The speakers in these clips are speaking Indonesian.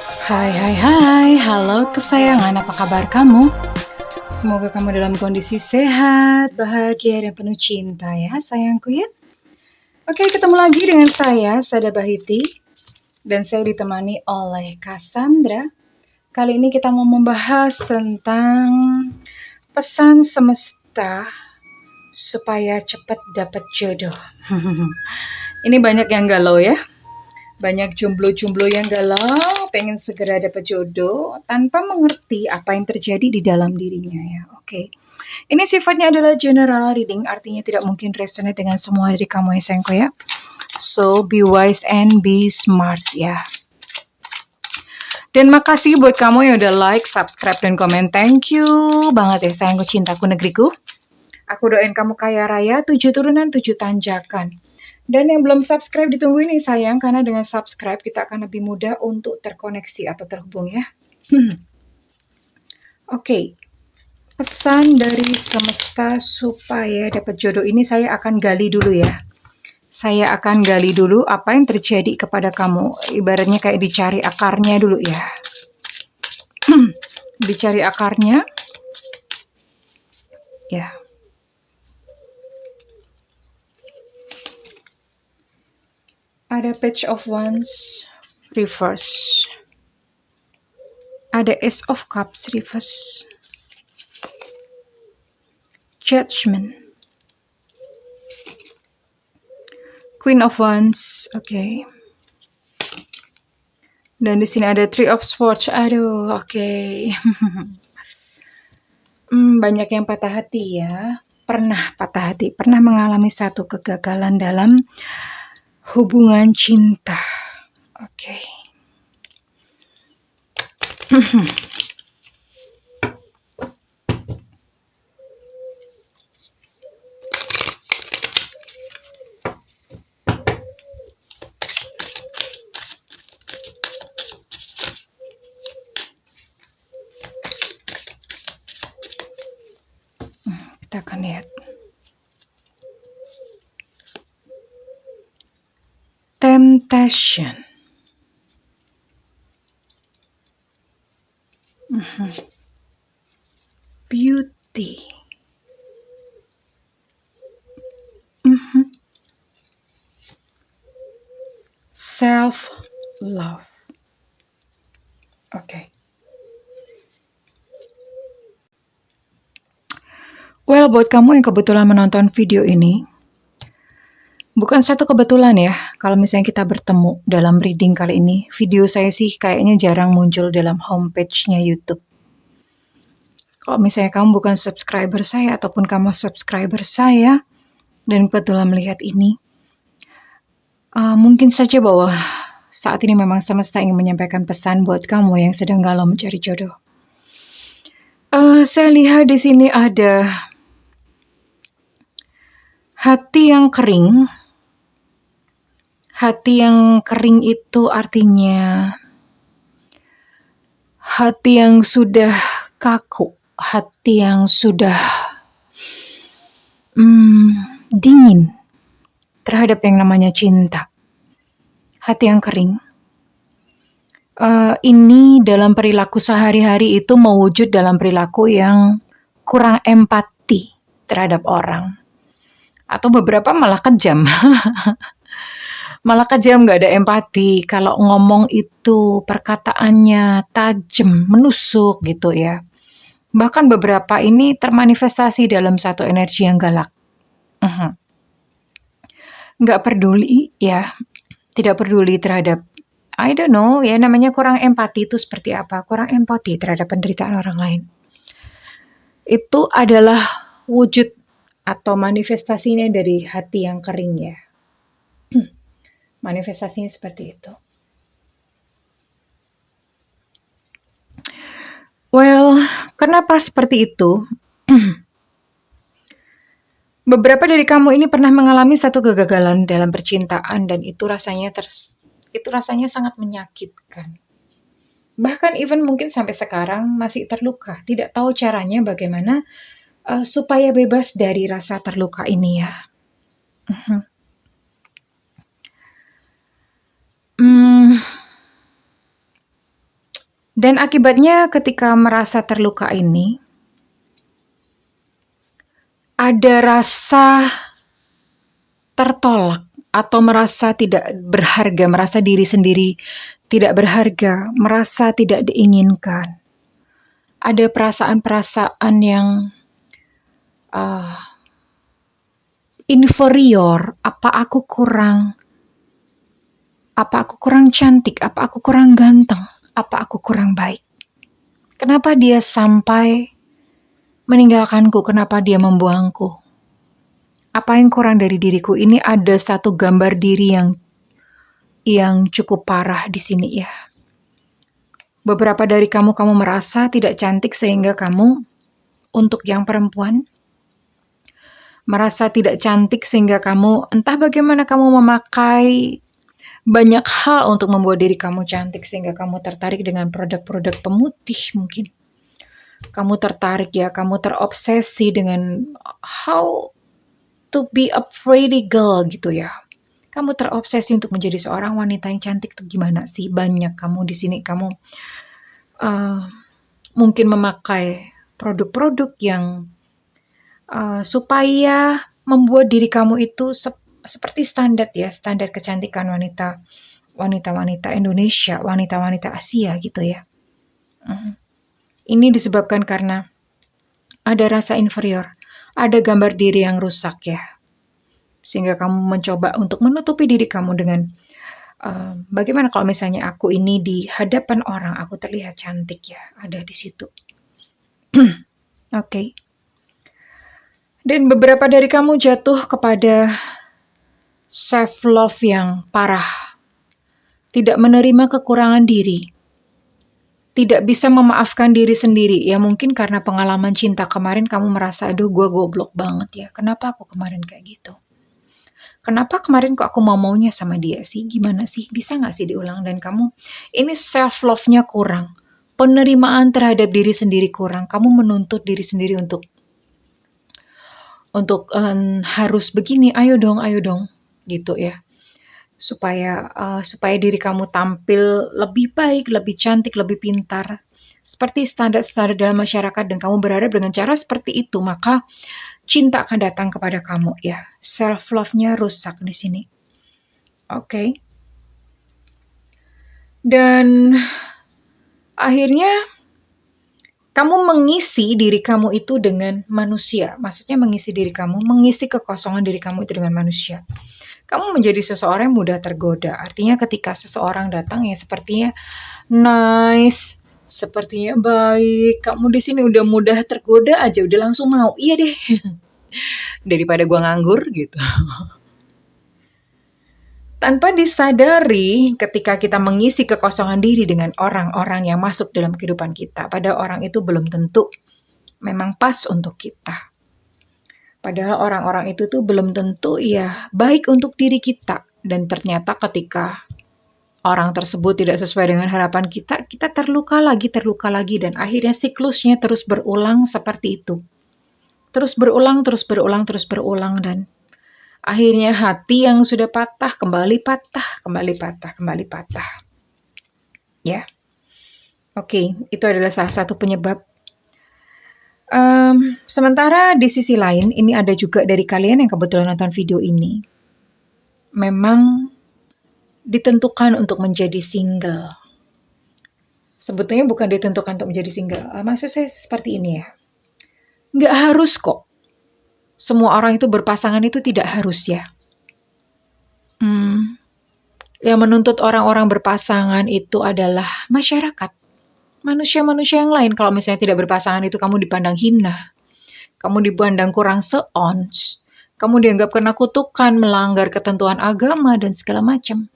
Hai, halo kesayangan, apa kabar kamu? Semoga kamu dalam kondisi sehat, bahagia, dan penuh cinta ya sayangku ya. Oke, ketemu lagi dengan saya, Sada Bahiti, dan saya ditemani oleh Cassandra. Kali ini kita mau membahas tentang pesan semesta supaya cepat dapat jodoh. Ini banyak yang galau ya. Banyak jomblo-jomblo yang galau, pengen segera dapat jodoh tanpa mengerti apa yang terjadi di dalam dirinya ya. Oke. Ini sifatnya adalah general reading, artinya tidak mungkin resonate dengan semua dari kamu ya sayangku ya. So, be wise and be smart ya. Dan makasih buat kamu yang udah like, subscribe, dan komen. Thank you banget ya sayangku, cintaku, negeriku. Aku doain kamu kaya raya, 7 turunan, 7 tanjakan. Dan yang belum subscribe ditunggu ini sayang, karena dengan subscribe kita akan lebih mudah untuk terkoneksi atau terhubung ya. Oke. Pesan dari semesta supaya dapat jodoh ini saya akan gali dulu ya. Saya akan gali dulu apa yang terjadi kepada kamu. Ibaratnya kayak dicari akarnya dulu ya. Dicari akarnya. Ya. Ada Page of Wands reverse. Ada Ace of Cups reverse. Judgment. Queen of Wands, oke. Dan di sini ada Three of Swords. Aduh, oke. Banyak yang patah hati ya. Pernah patah hati, pernah mengalami satu kegagalan dalam hubungan cinta. Oke. Kita akan lihat. Temptation. Beauty. Self-love. Oke. Well, buat kamu yang kebetulan menonton video ini, bukan satu kebetulan ya, kalau misalnya kita bertemu dalam reading kali ini. Video saya sih kayaknya jarang muncul dalam homepage-nya YouTube. Kalau misalnya kamu bukan subscriber saya, ataupun kamu subscriber saya, dan kebetulan melihat ini, mungkin saja bahwa saat ini memang semesta ingin menyampaikan pesan buat kamu yang sedang galau mencari jodoh. Saya lihat di sini ada hati yang kering. Hati yang kering itu artinya hati yang sudah kaku, hati yang sudah dingin terhadap yang namanya cinta. Hati yang kering. Ini dalam perilaku sehari-hari itu mewujud dalam perilaku yang kurang empati terhadap orang. Atau beberapa malah kejam. Malah kejam, gak ada empati. Kalau ngomong itu perkataannya tajam, menusuk gitu ya. Bahkan beberapa ini termanifestasi dalam satu energi yang galak. Gak peduli ya. Tidak peduli terhadap, I don't know ya, namanya kurang empati itu seperti apa. Kurang empati terhadap penderitaan orang lain. Itu adalah wujud atau manifestasinya dari hati yang kering ya. Manifestasinya seperti itu. Well, kenapa seperti itu? Beberapa dari kamu ini pernah mengalami satu kegagalan dalam percintaan dan itu rasanya sangat menyakitkan. Bahkan even mungkin sampai sekarang masih terluka, tidak tahu caranya bagaimana supaya bebas dari rasa terluka ini ya. Dan akibatnya ketika merasa terluka ini, ada rasa tertolak atau merasa tidak berharga, merasa diri sendiri tidak berharga, merasa tidak diinginkan. Ada perasaan-perasaan yang inferior, apa aku kurang cantik, apa aku kurang ganteng, apa aku kurang baik. Kenapa dia sampai meninggalkanku, kenapa dia membuangku? Apa yang kurang dari diriku? Ini ada satu gambar diri yang cukup parah di sini ya. Beberapa dari kamu merasa tidak cantik sehingga kamu, untuk yang perempuan, merasa tidak cantik sehingga kamu, entah bagaimana kamu memakai banyak hal untuk membuat diri kamu cantik, sehingga kamu tertarik dengan produk-produk pemutih mungkin. Kamu tertarik ya, kamu terobsesi dengan how to be a pretty girl gitu ya. Kamu terobsesi untuk menjadi seorang wanita yang cantik tuh gimana sih? Banyak kamu di sini, kamu mungkin memakai produk-produk yang supaya membuat diri kamu itu seperti standar ya, standar kecantikan wanita-wanita Indonesia, wanita-wanita Asia gitu ya. Ini disebabkan karena ada rasa inferior, ada gambar diri yang rusak ya, sehingga kamu mencoba untuk menutupi diri kamu dengan bagaimana kalau misalnya aku ini di hadapan orang aku terlihat cantik ya, ada di situ. Oke. Dan beberapa dari kamu jatuh kepada self love yang parah, tidak menerima kekurangan diri, tidak bisa memaafkan diri sendiri. Ya mungkin karena pengalaman cinta kemarin kamu merasa, aduh gue goblok banget ya, kenapa aku kemarin kayak gitu? Kenapa kemarin kok aku maunya sama dia sih? Gimana sih? Bisa gak sih diulang? Dan kamu, ini self love-nya kurang, penerimaan terhadap diri sendiri kurang. Kamu menuntut diri sendiri untuk harus begini, ayo dong gitu ya, supaya diri kamu tampil lebih baik, lebih cantik, lebih pintar, seperti standar-standar dalam masyarakat, dan kamu berharap dengan cara seperti itu maka cinta akan datang kepada kamu ya. Self love-nya rusak di sini. Oke. Dan akhirnya kamu mengisi diri kamu itu dengan manusia. Maksudnya mengisi diri kamu, mengisi kekosongan diri kamu itu dengan manusia. Kamu menjadi seseorang yang mudah tergoda. Artinya ketika seseorang datang yang sepertinya nice, sepertinya baik, kamu di sini udah mudah tergoda aja, udah langsung mau. Iya deh. Daripada gua nganggur gitu. Tanpa disadari, ketika kita mengisi kekosongan diri dengan orang-orang yang masuk dalam kehidupan kita, padahal orang itu belum tentu memang pas untuk kita. Padahal orang-orang itu tuh belum tentu ya baik untuk diri kita. Dan ternyata ketika orang tersebut tidak sesuai dengan harapan kita, kita terluka lagi, dan akhirnya siklusnya terus berulang seperti itu. Terus berulang, dan akhirnya hati yang sudah patah, kembali patah. Ya. Oke, itu adalah salah satu penyebab. Sementara di sisi lain, ini ada juga dari kalian yang kebetulan nonton video ini, memang ditentukan untuk menjadi single. Sebetulnya bukan ditentukan untuk menjadi single. Maksud saya seperti ini ya. Nggak harus kok. Semua orang itu berpasangan itu tidak harus ya. Yang menuntut orang-orang berpasangan itu adalah masyarakat. Manusia-manusia yang lain. Kalau misalnya tidak berpasangan itu kamu dipandang hina. Kamu dipandang kurang seons. Kamu dianggap kena kutukan, melanggar ketentuan agama, dan segala macam.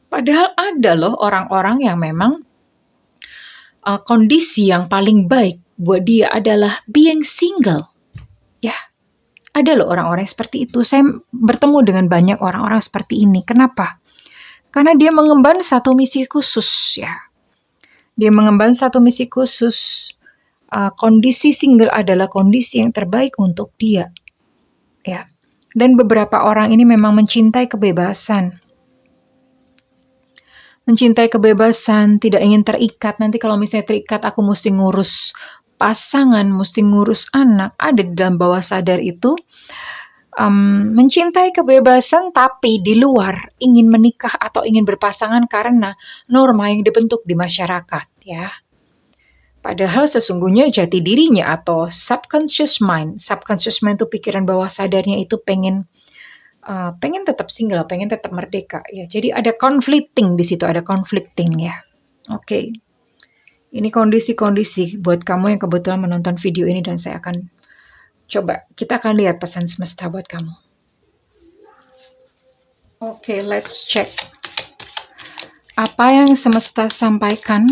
Padahal ada loh orang-orang yang memang kondisi yang paling baik buat dia adalah being single. Ya, ada loh orang-orang seperti itu. Saya bertemu dengan banyak orang-orang seperti ini. Kenapa? Karena dia mengemban satu misi khusus ya. Dia mengemban satu misi khusus. Kondisi single adalah kondisi yang terbaik untuk dia. Ya. Dan beberapa orang ini memang mencintai kebebasan. mencintai kebebasan, tidak ingin terikat. Nanti kalau misalnya terikat, aku mesti ngurus pasangan, mesti ngurus anak. Ada di dalam bawah sadar itu mencintai kebebasan, tapi di luar ingin menikah atau ingin berpasangan karena norma yang dibentuk di masyarakat, ya. Padahal sesungguhnya jati dirinya atau subconscious mind itu pikiran bawah sadarnya itu pengen tetap single, pengen tetap merdeka, ya. Jadi ada conflicting di situ, ada conflicting, ya. Oke. Ini kondisi-kondisi buat kamu yang kebetulan menonton video ini, dan saya akan kita akan lihat pesan semesta buat kamu. Oke, let's check. Apa yang semesta sampaikan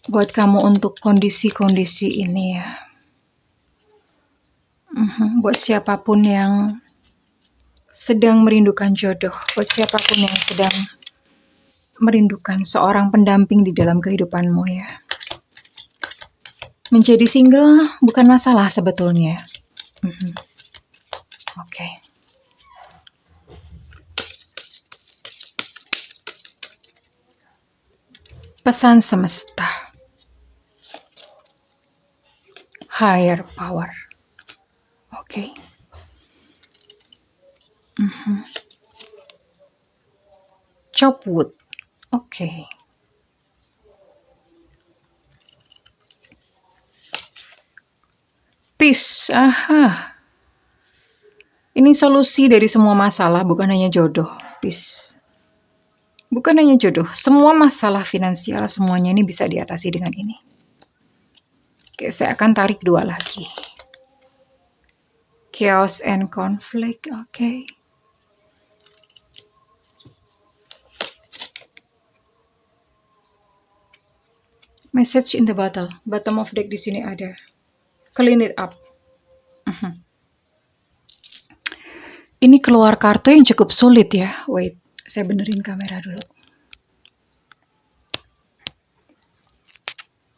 buat kamu untuk kondisi-kondisi ini, ya. Buat siapapun yang sedang merindukan jodoh, buat siapapun yang sedang merindukan seorang pendamping di dalam kehidupanmu, ya. Menjadi single bukan masalah sebetulnya. Oke. Pesan semesta. Higher power. Oke. Chop wood. Oke. Peace. Ini solusi dari semua masalah, bukan hanya jodoh. Peace. Bukan hanya jodoh, semua masalah finansial, semuanya ini bisa diatasi dengan ini. Oke, saya akan tarik 2 lagi. Chaos and conflict. Oke. Message in the bottle. Bottom of deck di sini ada. Clean it up. Ini keluar kartu yang cukup sulit, ya. Wait, saya benerin kamera dulu.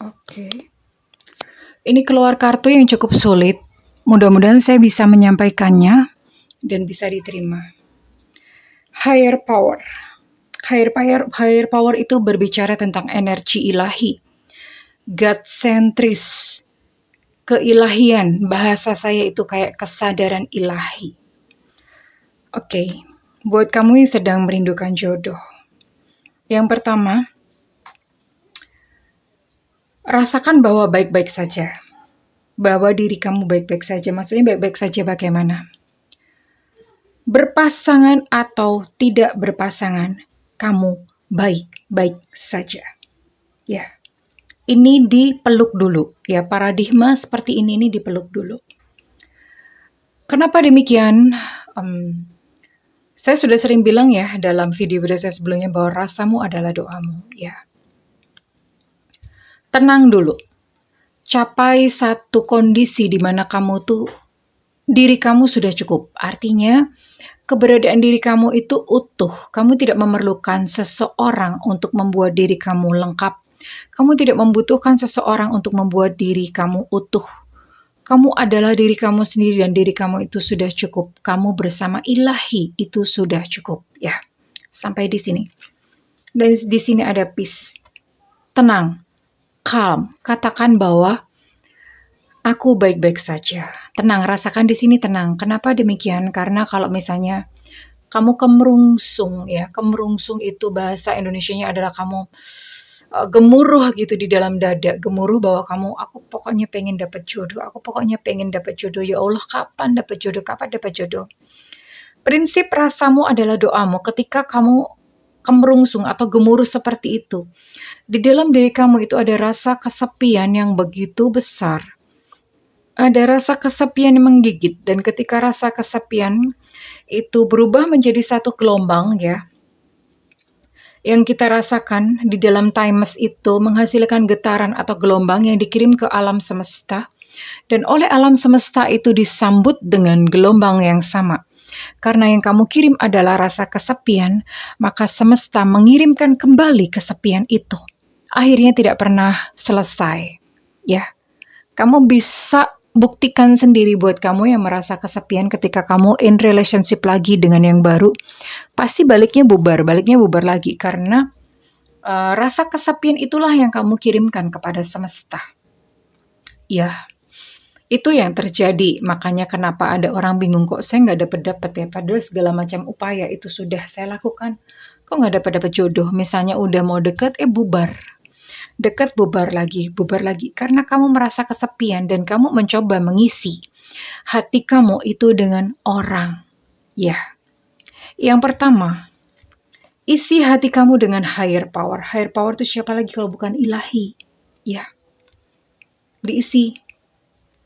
Oke. Ini keluar kartu yang cukup sulit. Mudah-mudahan saya bisa menyampaikannya dan bisa diterima. Higher power. Higher power itu berbicara tentang energi ilahi. God-centris. Keilahian, bahasa saya itu kayak kesadaran ilahi. Oke, buat kamu yang sedang merindukan jodoh. Yang pertama, rasakan bahwa baik-baik saja. Bahwa diri kamu baik-baik saja. Maksudnya baik-baik saja bagaimana? Berpasangan atau tidak berpasangan, kamu baik-baik saja. Ya. Ini dipeluk dulu, ya, paradigma seperti ini dipeluk dulu. Kenapa demikian? Saya sudah sering bilang, ya, dalam video-video saya sebelumnya, bahwa rasamu adalah doamu, ya. Tenang dulu. Capai satu kondisi di mana kamu tuh, diri kamu sudah cukup. Artinya, keberadaan diri kamu itu utuh. Kamu tidak memerlukan seseorang untuk membuat diri kamu lengkap. Kamu tidak membutuhkan seseorang untuk membuat diri kamu utuh. Kamu adalah diri kamu sendiri dan diri kamu itu sudah cukup. Kamu bersama ilahi itu sudah cukup, ya. Sampai di sini. Dan di sini ada peace. Tenang, calm. Katakan bahwa aku baik-baik saja. Tenang, rasakan di sini tenang. Kenapa demikian? Karena kalau misalnya kamu kemerungsung, ya. Kemerungsung itu bahasa Indonesianya adalah kamu gemuruh gitu di dalam dada, gemuruh bahwa aku pokoknya pengen dapat jodoh, aku pokoknya pengen dapat jodoh, ya Allah, kapan dapat jodoh. Prinsip rasamu adalah doamu. Ketika kamu kemerungsung atau gemuruh seperti itu, di dalam diri kamu itu ada rasa kesepian yang begitu besar, ada rasa kesepian yang menggigit, dan ketika rasa kesepian itu berubah menjadi satu gelombang, ya, yang kita rasakan di dalam timeless itu menghasilkan getaran atau gelombang yang dikirim ke alam semesta, dan oleh alam semesta itu disambut dengan gelombang yang sama. Karena yang kamu kirim adalah rasa kesepian, maka semesta mengirimkan kembali kesepian itu. Akhirnya tidak pernah selesai, ya. Kamu bisa buktikan sendiri buat kamu yang merasa kesepian ketika kamu in relationship lagi dengan yang baru. Pasti baliknya bubar lagi. Karena Rasa kesepian itulah yang kamu kirimkan kepada semesta. Ya, itu yang terjadi. Makanya kenapa ada orang bingung, kok saya nggak dapat-dapat ya, padahal segala macam upaya itu sudah saya lakukan. Kok nggak dapat-dapat jodoh? Misalnya udah mau deket, bubar. Deket, bubar lagi, karena kamu merasa kesepian dan kamu mencoba mengisi hati kamu itu dengan orang. Ya, yang pertama, isi hati kamu dengan higher power. Higher power itu siapa lagi kalau bukan ilahi? Ya, diisi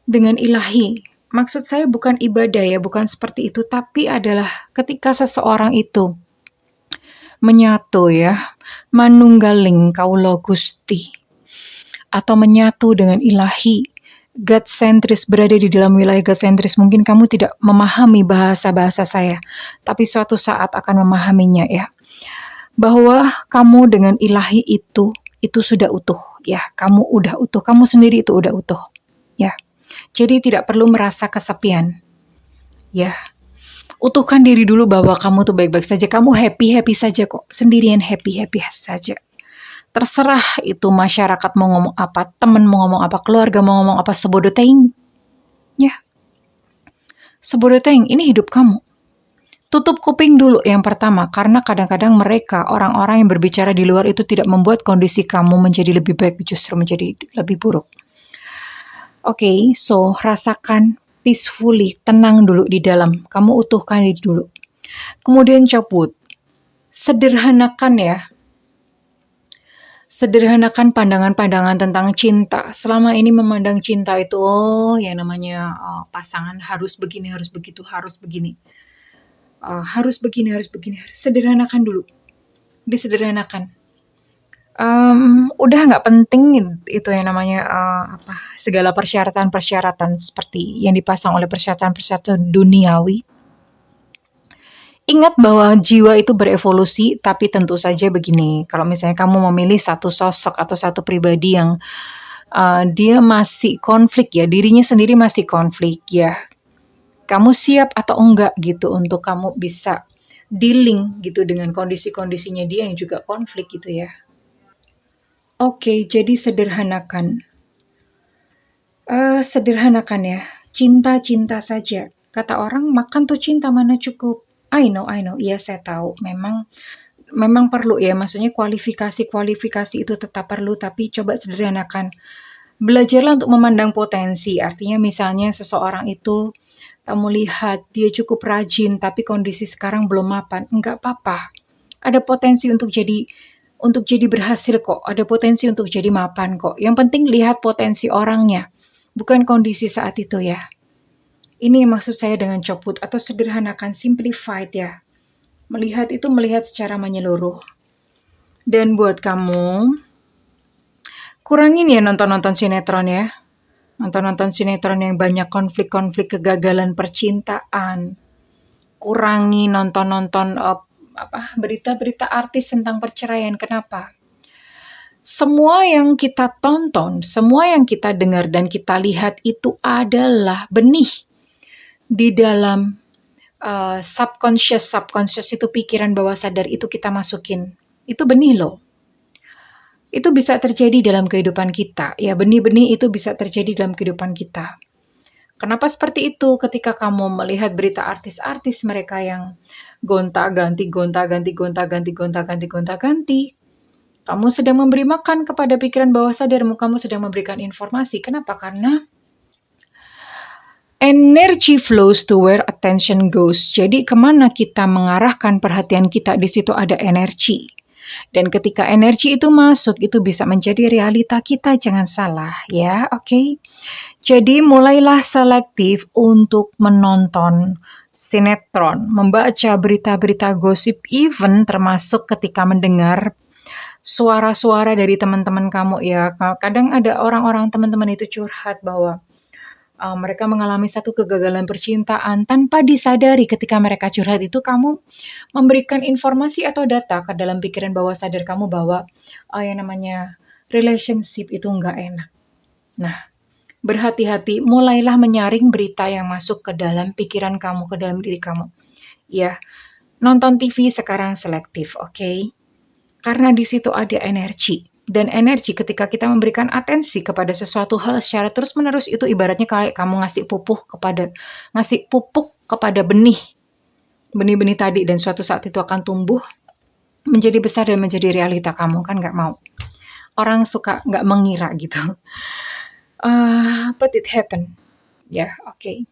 dengan ilahi. Maksud saya bukan ibadah ya, bukan seperti itu, tapi adalah ketika seseorang itu menyatu ya, manunggaling kaulo Gusti, atau menyatu dengan ilahi, God sentris, berada di dalam wilayah God sentris. Mungkin kamu tidak memahami bahasa-bahasa saya, tapi suatu saat akan memahaminya ya. Bahwa kamu dengan ilahi itu sudah utuh ya. Kamu udah utuh, kamu sendiri itu udah utuh ya. Jadi tidak perlu merasa kesepian ya. Utuhkan diri dulu bahwa kamu tuh baik-baik saja, kamu happy-happy saja kok, sendirian happy-happy saja. Terserah itu masyarakat mau ngomong apa, temen mau ngomong apa, keluarga mau ngomong apa, sebodoh teing. Ya. Sebodoh teing, ini hidup kamu. Tutup kuping dulu yang pertama, karena kadang-kadang mereka, orang-orang yang berbicara di luar itu tidak membuat kondisi kamu menjadi lebih baik, justru menjadi lebih buruk. Oke, so rasakan peacefully, tenang dulu di dalam. Kamu utuhkan diri dulu. Kemudian cabut. Sederhanakan ya. Sederhanakan pandangan-pandangan tentang cinta. Selama ini memandang cinta itu, yang namanya pasangan harus begini, harus begitu, harus begini. Harus begini, harus begini. Sederhanakan dulu. Disederhanakan. Udah nggak penting itu yang namanya segala persyaratan-persyaratan seperti yang dipasang oleh persyaratan-persyaratan duniawi. Ingat bahwa jiwa itu berevolusi, tapi tentu saja begini, kalau misalnya kamu memilih satu sosok atau satu pribadi yang dia masih konflik ya, dirinya sendiri masih konflik ya, kamu siap atau enggak gitu untuk kamu bisa dealing gitu dengan kondisi-kondisinya dia yang juga konflik gitu ya. Oke, jadi sederhanakan. Sederhanakan ya, cinta-cinta saja. Kata orang, makan tuh cinta mana cukup. I know, iya saya tahu, memang perlu ya, maksudnya kualifikasi itu tetap perlu, tapi coba sederhanakan. Belajarlah untuk memandang potensi, artinya misalnya seseorang itu, kamu lihat dia cukup rajin, tapi kondisi sekarang belum mapan, enggak apa-apa. Ada potensi untuk jadi berhasil kok, ada potensi untuk jadi mapan kok. Yang penting lihat potensi orangnya, bukan kondisi saat itu ya. Ini maksud saya dengan copot atau sederhanakan, simplified ya. Melihat secara menyeluruh. Dan buat kamu, kurangin ya nonton-nonton sinetron ya. Nonton-nonton sinetron yang banyak konflik-konflik kegagalan percintaan. Kurangi nonton-nonton berita-berita artis tentang perceraian. Kenapa? Semua yang kita tonton, semua yang kita dengar dan kita lihat itu adalah benih di dalam subconscious itu pikiran bawah sadar itu kita masukin. Itu benih loh. Itu bisa terjadi dalam kehidupan kita. Ya, benih-benih itu bisa terjadi dalam kehidupan kita. Kenapa seperti itu? Ketika kamu melihat berita artis-artis mereka yang gonta-ganti, kamu sedang memberi makan kepada pikiran bawah sadarmu, kamu sedang memberikan informasi. Kenapa? Karena energy flows to where attention goes. Jadi kemana kita mengarahkan perhatian kita, di situ ada energi. Dan ketika energi itu masuk, itu bisa menjadi realita kita, jangan salah ya, oke? Jadi mulailah selektif untuk menonton sinetron, membaca berita-berita gosip, even termasuk ketika mendengar suara-suara dari teman-teman kamu ya. Kadang ada orang-orang teman-teman itu curhat bahwa mereka mengalami satu kegagalan percintaan tanpa disadari. Ketika mereka curhat itu, kamu memberikan informasi atau data ke dalam pikiran bawah sadar kamu bahwa yang namanya relationship itu nggak enak. Nah, berhati-hati, mulailah menyaring berita yang masuk ke dalam pikiran kamu, ke dalam diri kamu. Ya, nonton TV sekarang selektif, oke? Karena di situ ada energi. Dan energi ketika kita memberikan atensi kepada sesuatu hal secara terus-menerus itu ibaratnya kayak kamu ngasih pupuk kepada benih-benih tadi, dan suatu saat itu akan tumbuh menjadi besar dan menjadi realita kamu, kan nggak mau. Orang suka nggak mengira gitu. But it happened. Ya, oke.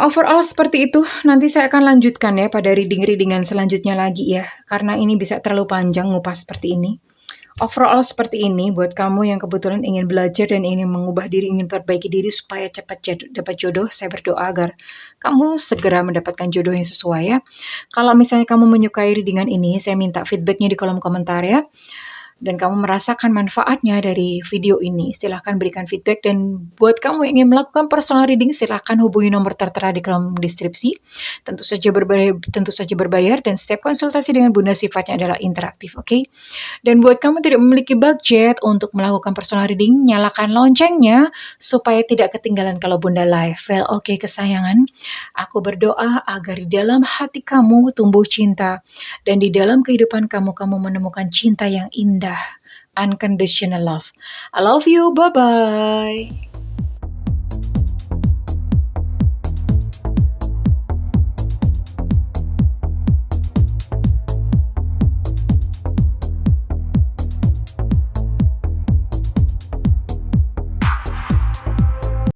Overall seperti itu. Nanti saya akan lanjutkan ya pada reading-readingan selanjutnya lagi ya, karena ini bisa terlalu panjang ngupas seperti ini. Overall seperti ini buat kamu yang kebetulan ingin belajar dan ingin mengubah diri, ingin perbaiki diri supaya cepat dapat jodoh. Saya berdoa agar kamu segera mendapatkan jodoh yang sesuai ya. Kalau misalnya kamu menyukai readingan ini, saya minta feedbacknya di kolom komentar ya. Dan kamu merasakan manfaatnya dari video ini, silahkan berikan feedback. Dan buat kamu yang ingin melakukan personal reading, silahkan hubungi nomor tertera di kolom deskripsi. Tentu saja berbayar, dan setiap konsultasi dengan Bunda sifatnya adalah interaktif, oke? Dan buat kamu tidak memiliki budget untuk melakukan personal reading, nyalakan loncengnya supaya tidak ketinggalan kalau Bunda live. Well, oke kesayangan, aku berdoa agar di dalam hati kamu tumbuh cinta, dan di dalam kehidupan kamu menemukan cinta yang indah, unconditional love. I love you, bye-bye.